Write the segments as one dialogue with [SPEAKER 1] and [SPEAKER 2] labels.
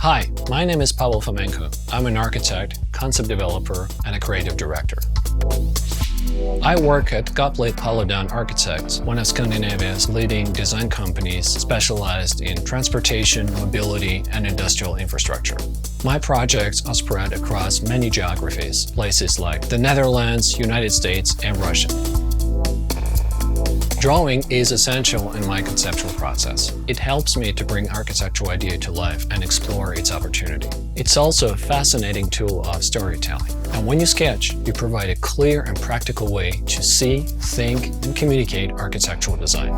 [SPEAKER 1] Hi, my name is Pavel Fomenko. I'm an architect, concept developer, and a creative director. I work at Gottlieb Paludan Architects, one of Scandinavia's leading design companies specialized in transportation, mobility, and industrial infrastructure. My projects are spread across many geographies, places like the Netherlands, United States, and Russia. Drawing is essential in my conceptual process. It helps me to bring architectural idea to life and explore its opportunity. It's also a fascinating tool of storytelling. And when you sketch, you provide a clear and practical way to see, think, and communicate architectural design.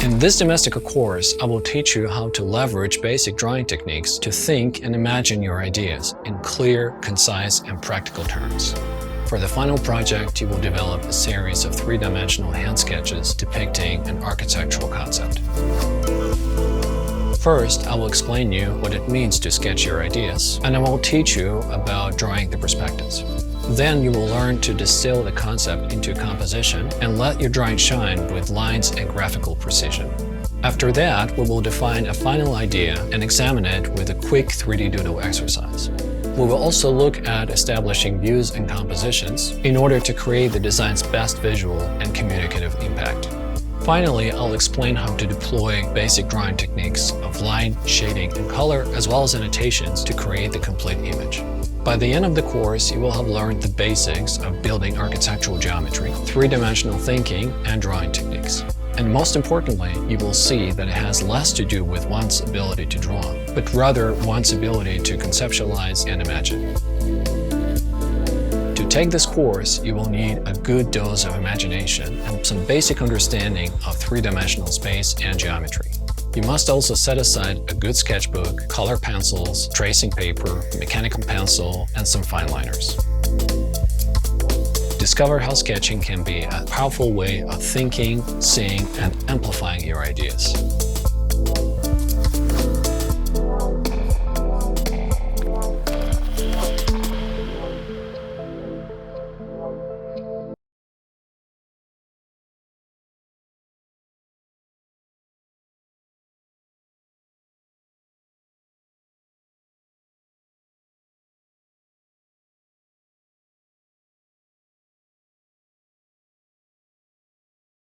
[SPEAKER 1] In this Domestika course, I will teach you how to leverage basic drawing techniques to think and imagine your ideas in clear, concise, and practical terms. For the final project, you will develop a series of three-dimensional hand sketches depicting an architectural concept. First, I will explain you what it means to sketch your ideas, and I will teach you about drawing the perspectives. Then you will learn to distill the concept into composition and let your drawing shine with lines and graphical precision. After that, we will define a final idea and examine it with a quick 3D doodle exercise. We will also look at establishing views and compositions in order to create the design's best visual and communicative impact. Finally, I'll explain how to deploy basic drawing techniques of line, shading, and color, as well as annotations to create the complete image. By the end of the course, you will have learned the basics of building architectural geometry, three-dimensional thinking, and drawing techniques. And most importantly, you will see that it has less to do with one's ability to draw, but rather one's ability to conceptualize and imagine. To take this course, you will need a good dose of imagination and some basic understanding of three-dimensional space and geometry. You must also set aside a good sketchbook, color pencils, tracing paper, mechanical pencil, and some fine liners. Discover how sketching can be a powerful way of thinking, seeing, and amplifying your ideas.